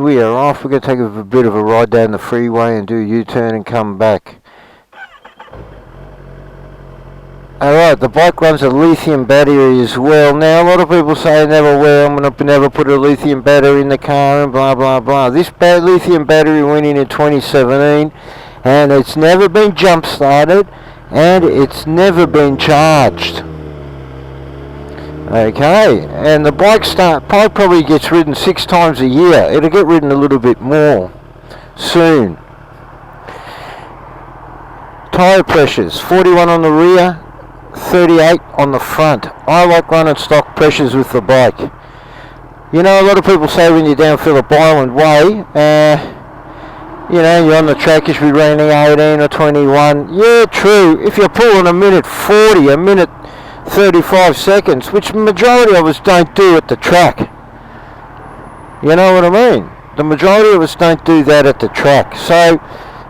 We are off. We're going to take a bit of a ride down the freeway and do a U-turn and come back. Alright, the bike runs a lithium battery as well. Now, a lot of people say I'm going to never put a lithium battery in the car and blah blah blah. This lithium battery went in 2017 and it's never been jump started and it's never been charged. Okay, and the bike probably gets ridden 6 times a year. It'll get ridden a little bit more soon. Tyre pressures, 41 on the rear, 38 on the front. I like running stock pressures with the bike. You know, a lot of people say when you're down Phillip Island Way, you know, you're on the track, you should be running 18 or 21. Yeah, true. If you're pulling a minute 40, a minute 35 seconds, which the majority of us don't do at the track. You know what I mean? The majority of us don't do that at the track. So,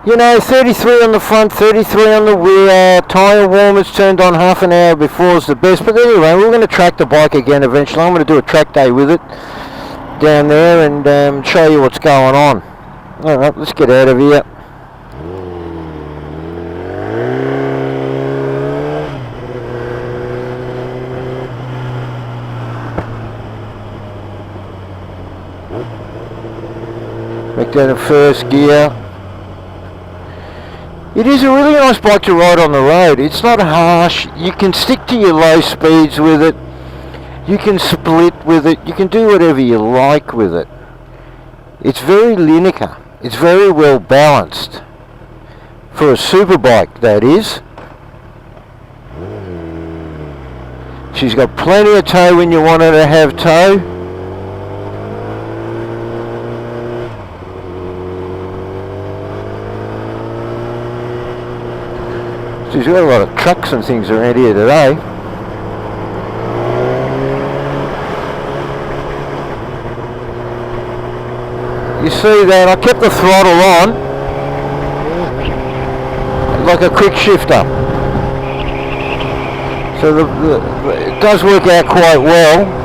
you know, 33 on the front, 33 on the rear, tyre warmers turned on half an hour before is the best. But anyway, we're going to track the bike again eventually. I'm going to do a track day with it down there and show you what's going on. Alright, let's get out of here. Back down to first gear. It is a really nice bike to ride on the road. It's not harsh. You can stick to your low speeds with it. You can split with it. You can do whatever you like with it. It's very linear. It's very well balanced. For a super bike, that is. She's got plenty of tow when you want her to have tow. She's got a lot of trucks and things around here today. You see that? I kept the throttle on like a quick shifter. So it does work out quite well.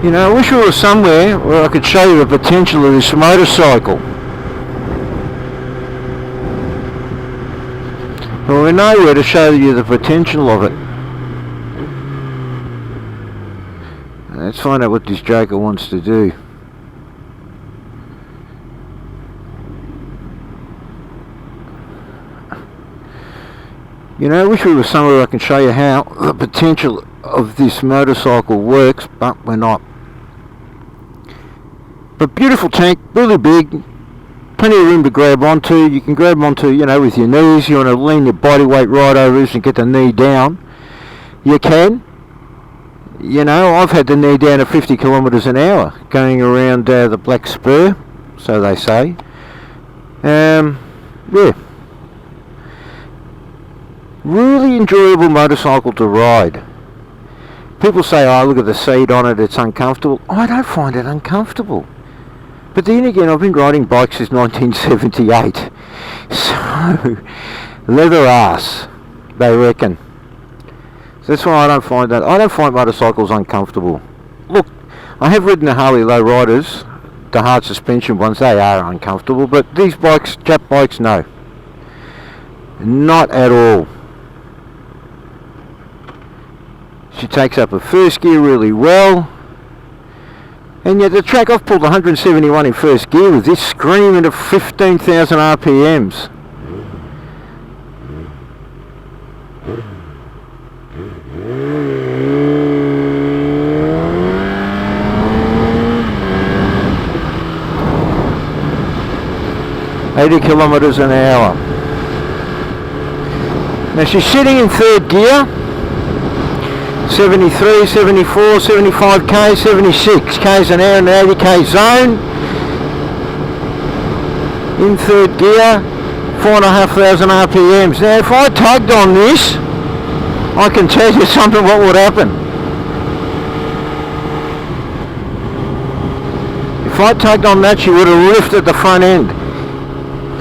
You know, I wish we were somewhere where I could show you the potential of this motorcycle. But we're nowhere to show you the potential of it. Let's find out what this joker wants to do. You know, I wish we were somewhere I can show you how the potential of this motorcycle works, but we're not. But beautiful tank, really big, plenty of room to grab onto. You can grab onto, you know, with your knees. You want to lean your body weight right over this and get the knee down. You can. You know, I've had the knee down at 50 kilometres an hour going around the Black Spur, so they say. Yeah. Really enjoyable motorcycle to ride. People say, oh, look at the seat on it, it's uncomfortable. I don't find it uncomfortable. But then again, I've been riding bikes since 1978. So, leather ass, they reckon. So that's why I don't find motorcycles uncomfortable. Look, I have ridden the Harley Lowriders, the hard suspension ones, they are uncomfortable, but these bikes, Jap bikes, no. Not at all. She takes up a first gear really well. And yet the track, I've pulled 171 in first gear with this screaming at 15,000 RPMs. .80 kilometres an hour. Now she's sitting in third gear. 73, 74, 75k, 76 k's an hour in the 80k zone. In third gear, 4,500 RPMs. Now if I tugged on this, I can tell you something what would happen. If I tugged on that, she would have lifted the front end.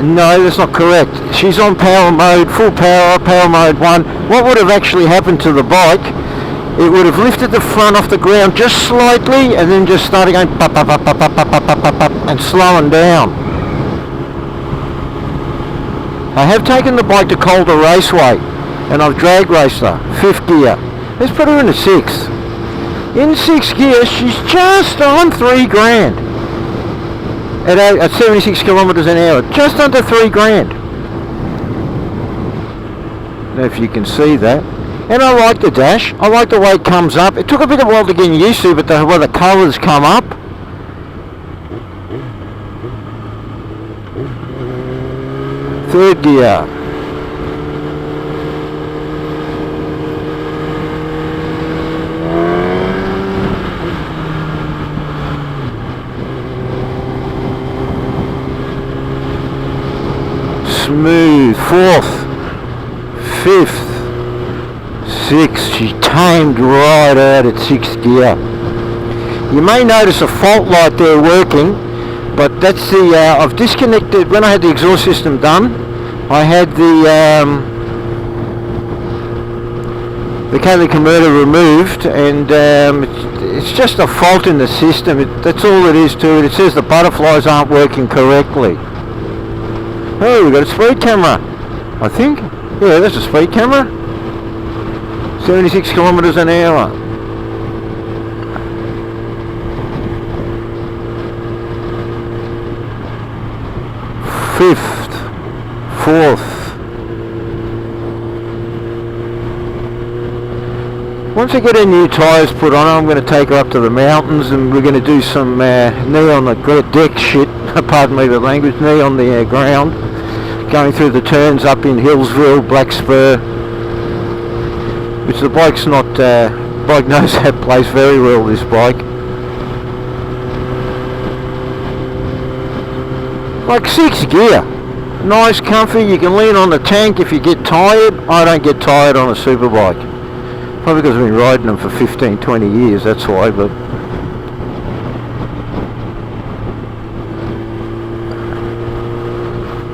No, that's not correct. She's on power mode, full power, power mode 1. What would have actually happened to the bike, it would have lifted the front off the ground just slightly and then just started going pop, pop, pop, pop, pop, pop, pop, pop, pop, and slowing down. I have taken the bike to Calder Raceway and I've drag raced her, 5th gear. Let's put her in the 6th. In 6th gear, she's just on 3 grand. At 76 kilometers an hour, just under 3 grand. Don't know if you can see that. And I like the dash. I like the way it comes up. It took a bit of a while to get used to, but the way the colours come up. Third gear. Smooth. 4th, 5th, 6th. She tamed right out at 6th gear. You may notice a fault light there working, but that's the I've disconnected. When I had the exhaust system done, I had the catalytic converter removed, and it's just a fault in the system. That's all it is to it. It says the butterflies aren't working correctly. Oh, we've got a speed camera, I think. Yeah, that's a speed camera. 76 kilometers an hour. Fifth, 4th. Once I get her new tyres put on, I'm going to take her up to the mountains and we're going to do some knee on the deck shit, pardon me the language, knee on the ground, going through the turns up in Hillsville, Black Spur, which the bike's not, bike knows that place very well, this bike. Like 6th gear, nice, comfy, you can lean on the tank if you get tired. I don't get tired on a superbike. Probably because I've been riding them for 15, 20 years, that's why, but...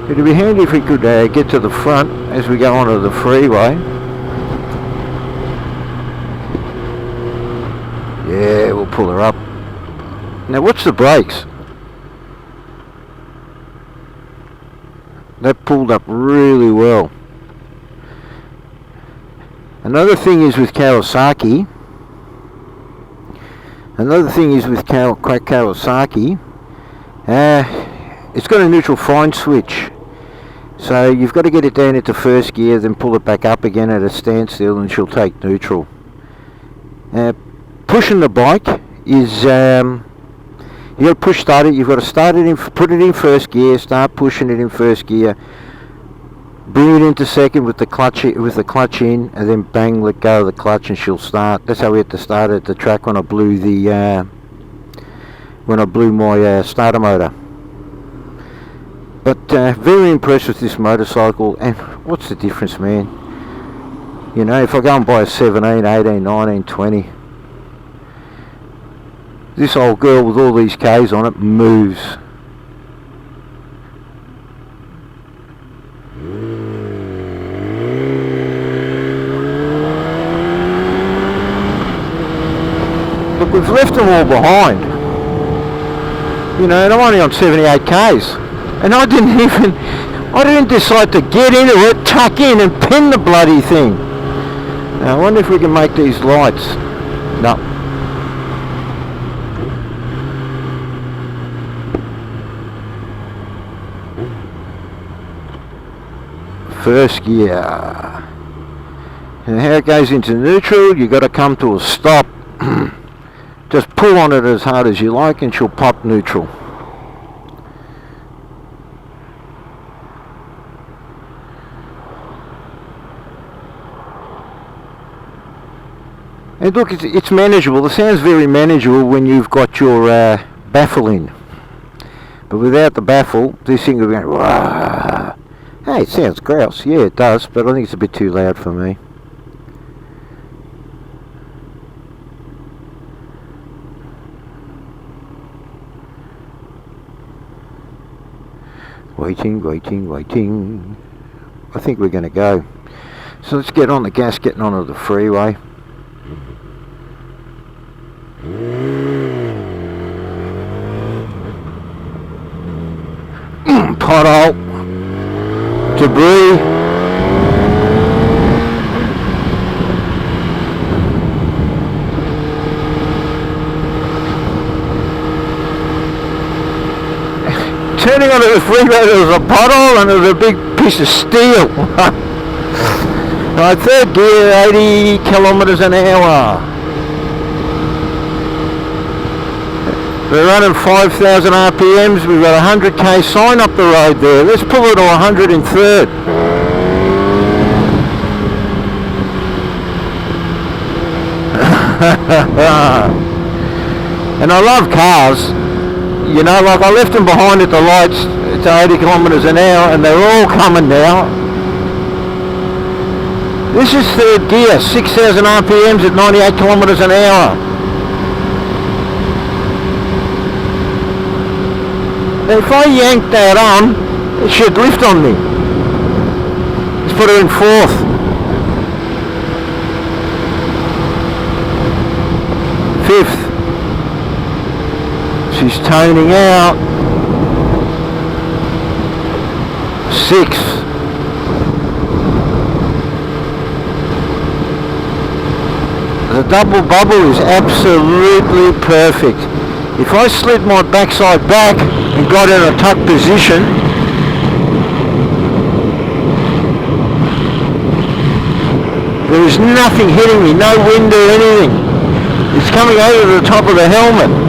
It'd be handy if we could get to the front as we go onto the freeway. Yeah, we'll pull her up. Now, what's the brakes? That pulled up really well. Another thing is with Kawasaki. It's got a neutral fine switch. So you've got to get it down into 1st gear, then pull it back up again at a standstill and she'll take neutral. Pushing the bike is, you got to push start it, you've got to start it in, put it in 1st gear, start pushing it in 1st gear, bring it into 2nd with the clutch in, and then bang, let go of the clutch and she'll start. That's how we had to start at the track when I blew my starter motor. But very impressed with this motorcycle, and what's the difference, man? You know, if I go and buy a 17, 18, 19, 20, this old girl with all these Ks on it moves. Look, we've left them all behind. You know, and I'm only on 78 Ks. And I didn't decide to get into it, tuck in and pin the bloody thing. Now, I wonder if we can make these lights. No. First gear. And how it goes into neutral, you got to come to a stop. Just pull on it as hard as you like and she'll pop neutral. And look, it's manageable. The sound's very manageable when you've got your baffle in. But without the baffle, this thing will be going, wah. Hey, it sounds grouse. Yeah, it does, but I think it's a bit too loud for me. waiting. I think we're going to go. So let's get on the gas, getting onto the freeway. Pothole. Debris. Turning onto the freeway, there was a pothole and there was a big piece of steel. Right, third gear, 80 kilometers an hour. We're running 5,000 RPMs. We've got a 100k sign up the road there. Let's pull it to 100 in third. And I love cars. You know, like I left them behind at the lights to 80 kilometers an hour and they're all coming now. This is third gear, 6,000 RPMs at 98 kilometers an hour. Now if I yank that on, it should lift on me. Let's put her in fourth. Fifth. She's toning out. Sixth. The double bubble is absolutely perfect. If I slid my backside back and got in a tuck position, there is nothing hitting me, no wind or anything. It's coming over the top of the helmet.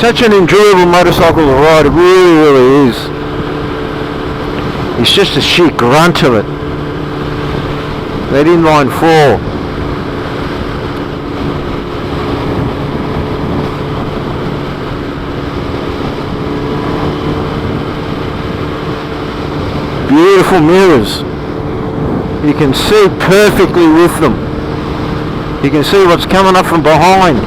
Such an enjoyable motorcycle to ride, it really is. It's just a sheer grunt of it. That inline 4. Beautiful mirrors. You can see perfectly with them. You can see what's coming up from behind.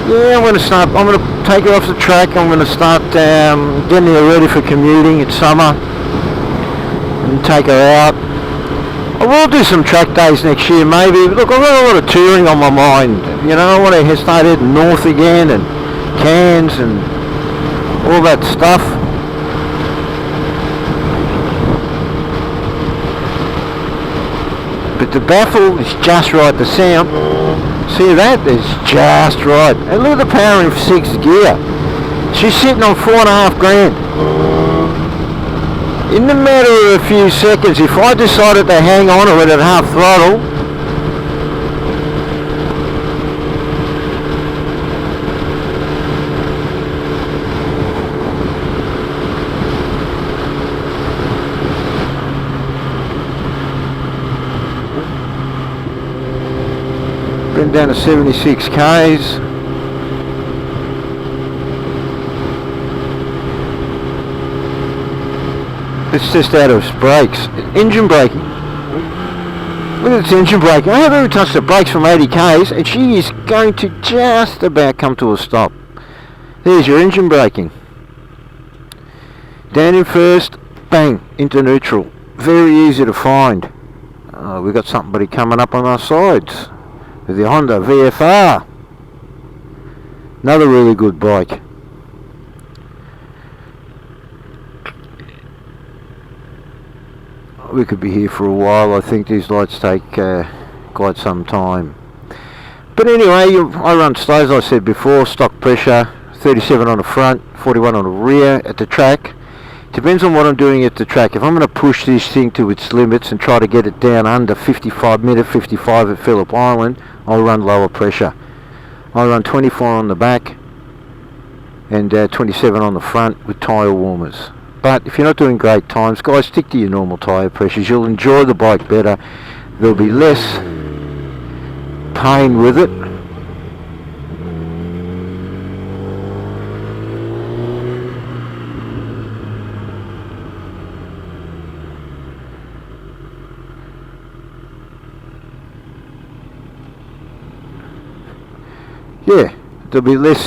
Yeah, I'm going to take her off the track. I'm going to start getting her ready for commuting. It's summer. And take her out. I will do some track days next year maybe. Look, I've got a lot of touring on my mind. You know, I want to start heading north again and Cairns and all that stuff. But the baffle is just right, the sound. See that? It's just right. And look at the power in 6th gear. She's sitting on 4.5 grand. In the matter of a few seconds, if I decided to hang on to it at half throttle, been down to 76 k's. It's just out of its brakes. Engine braking. Look at its engine braking. I haven't even touched the brakes from 80 k's and she is going to just about come to a stop. There's your engine braking. Down in first, bang, into neutral. Very easy to find. We've got somebody coming up on our sides with the Honda VFR. Another really good bike. We could be here for a while. I think these lights take quite some time. But anyway, I run slow as I said before, stock pressure, 37 on the front, 41 on the rear at the track. Depends on what I'm doing at the track. If I'm going to push this thing to its limits and try to get it down under 55, minute 55 at Phillip Island, I'll run lower pressure. I'll run 24 on the back and 27 on the front with tyre warmers. But if you're not doing great times, guys, stick to your normal tyre pressures. You'll enjoy the bike better. There'll be less pain with it. yeah, there'll be less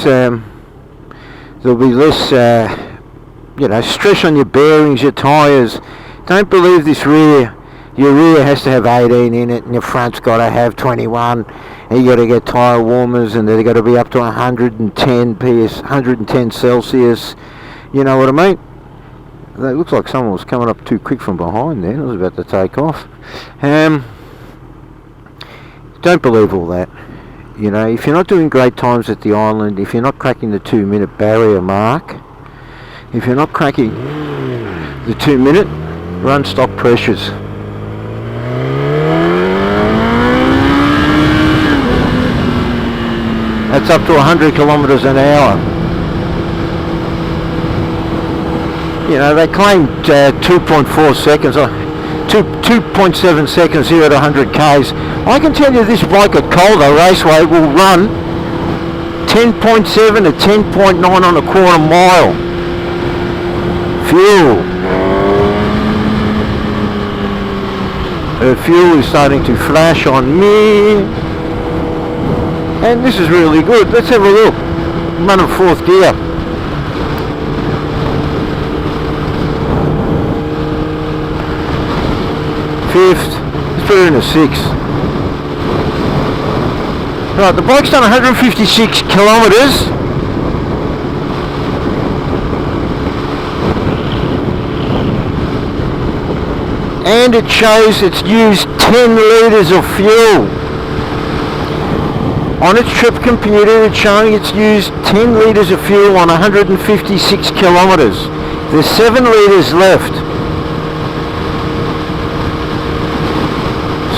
stress on your bearings, your tyres. Don't believe this rear. Your rear has to have 18 in it, and your front's got to have 21. And you got to get tyre warmers, and they've got to be up to 110 110 Celsius. You know what I mean? It looks like someone was coming up too quick from behind there. I was about to take off. Don't believe all that. You know, if you're not doing great times at the island, if you're not cracking the 2-minute barrier mark, if you're not cracking the 2-minute, run stock pressures. That's up to 100 kilometres an hour. You know, they claimed 2.4 seconds, 2.7 seconds 0 to 100 k's. I can tell you this bike at Calder Raceway will run 10.7 to 10.9 on a quarter mile. Fuel. Her fuel is starting to flash on me. And this is really good. Let's have a look. Run in 4th gear. Fifth. Let's put it in a 6. Right, the bike's done 156 kilometres. And it shows it's used 10 litres of fuel. On its trip computer, it's showing it's used 10 litres of fuel on 156 kilometres. There's 7 litres left.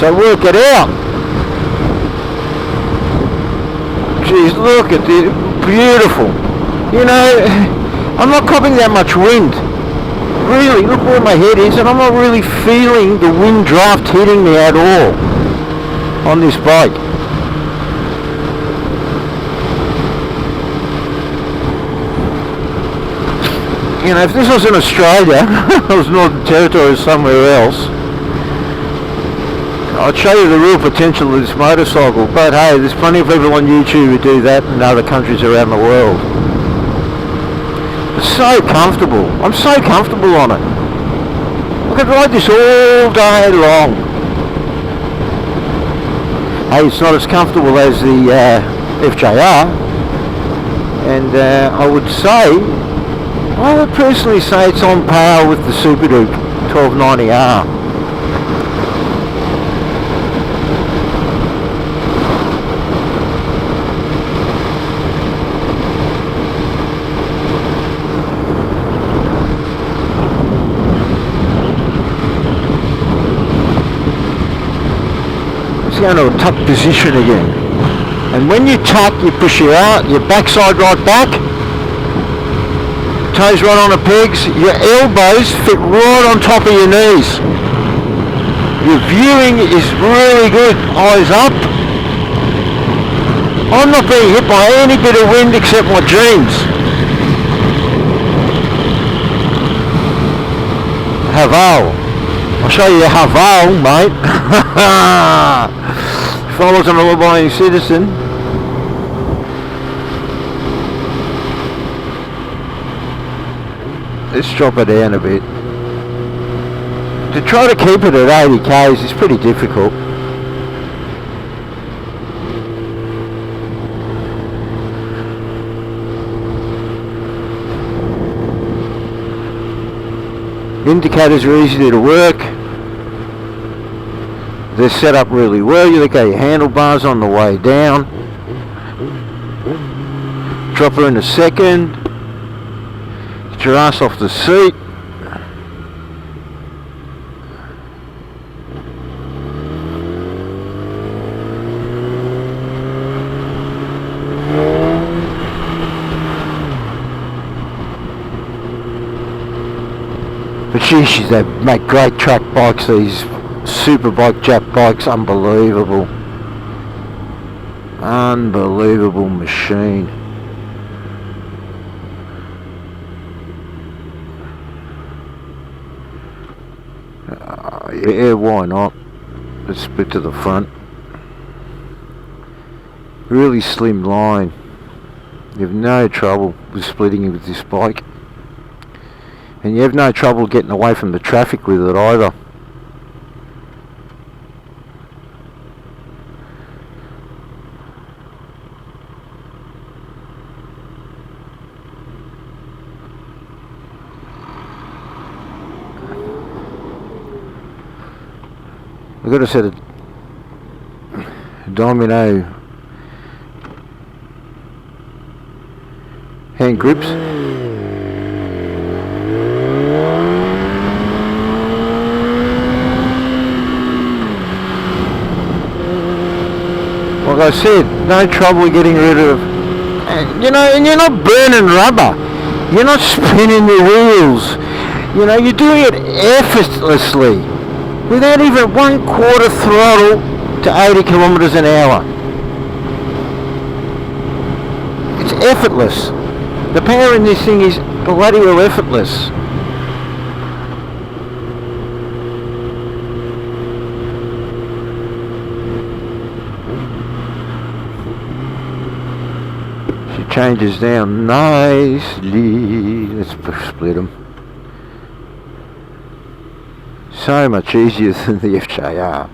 So work it out. Jeez, look at this. Beautiful. You know, I'm not copping that much wind. Really, look where my head is, and I'm not really feeling the wind draft hitting me at all on this bike. You know, if this was in Australia, it was Northern Territory or somewhere else, I'd show you the real potential of this motorcycle. But hey, there's plenty of people on YouTube who do that in other countries around the world. It's so comfortable. I'm so comfortable on it. I could ride this all day long. Hey, it's not as comfortable as the FJR, and I would personally say it's on par with the Super Duke 1290R. It's going to a tuck position again. And when you tuck, you push your backside right back. Toes right on the pegs, your elbows fit right on top of your knees. Your viewing is really good, eyes up. I'm not being hit by any bit of wind except my jeans. Haval. I'll show you Haval, mate. If I wasn't a law-abiding citizen. Let's drop it down a bit. To try to keep it at 80 k's is pretty difficult. Indicators are easy to work. They're set up really well. You look at your handlebars on the way down. Drop her in a second. Get your ass off the seat. But sheesh, they make great track bikes, these super bike Jap bikes. Unbelievable. Unbelievable machine. Yeah, why not? Let's split to the front. Really slim line. You have no trouble with splitting it with this bike. And you have no trouble getting away from the traffic with it either. I've got a set of domino hand grips. Like I said, no trouble getting rid of, and you're not burning rubber, you're not spinning your wheels, you're doing it effortlessly, without even 1/4 throttle to 80 kilometers an hour. It's effortless. The power in this thing is bloody well effortless. She changes down nicely. Let's split them. So much easier than the FJR.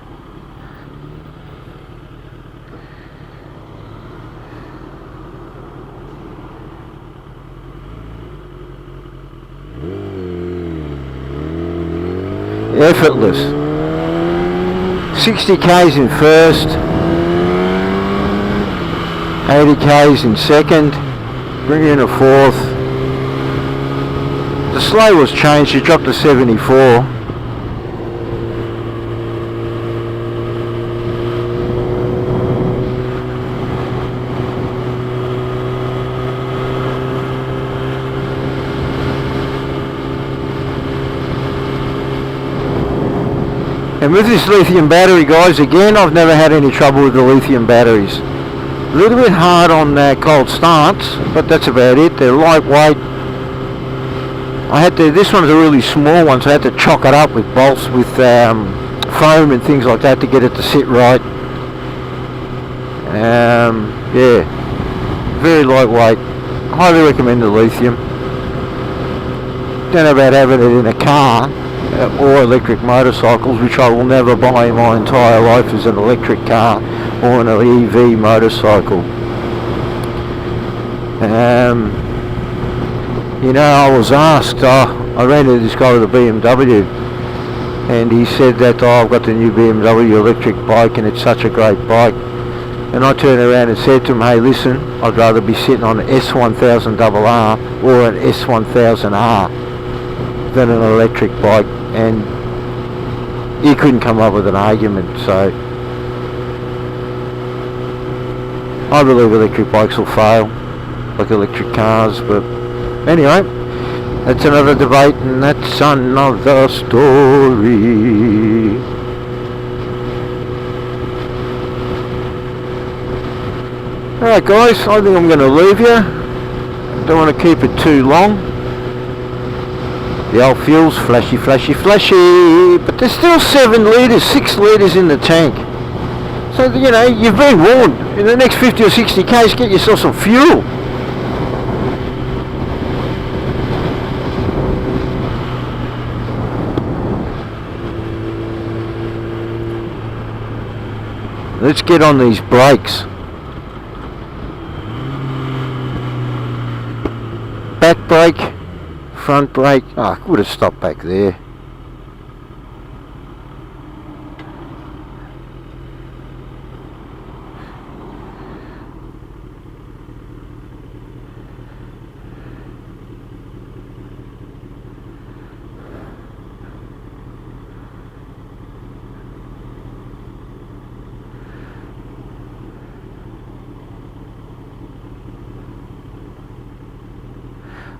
Effortless. 60 k's in first, 80 k's in second, bring in a fourth. The slow was changed, she dropped to 74. And with this lithium battery, guys, again, I've never had any trouble with the lithium batteries. A little bit hard on cold starts, but that's about it. They're lightweight. This one's a really small one, so I had to chock it up with bolts, with foam and things like that to get it to sit right. Yeah, very lightweight. Highly recommend the lithium. Don't know about having it in a car or electric motorcycles, which I will never buy in my entire life as an electric car or an EV motorcycle. I was asked, I ran into this guy with a BMW, and he said that, I've got the new BMW electric bike and it's such a great bike. And I turned around and said to him, hey listen, I'd rather be sitting on an S1000RR or an S1000R than an electric bike. And he couldn't come up with an argument. So I believe electric bikes will fail like electric cars, but anyway, that's another debate and that's another story. Alright guys, I think I'm going to leave you. Don't want to keep it too long. The old fuel's flashy, flashy, flashy, but there's still 7 litres, 6 litres in the tank. So, you've been warned. In the next 50 or 60 k's, get yourself some fuel. Let's get on these brakes. Back brake, front brake. I would have stopped back there.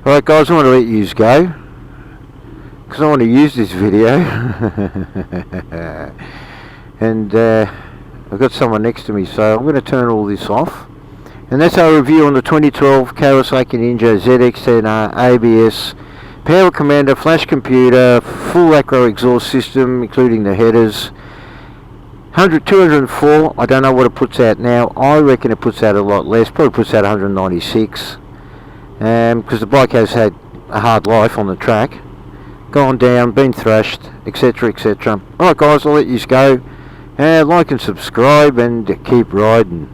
Alright guys, I want to let yous go because I want to use this video and I've got someone next to me, so I'm going to turn all this off. And that's our review on the 2012 Kawasaki Ninja zx10r ABS power commander, flash computer, full acro exhaust system including the headers. 204, I don't know what it puts out now. I reckon it puts out a lot less, probably puts out 196, because the bike has had a hard life on the track, gone down, been thrashed, etc, etc. Alright guys, I'll let you go. Like and subscribe and keep riding.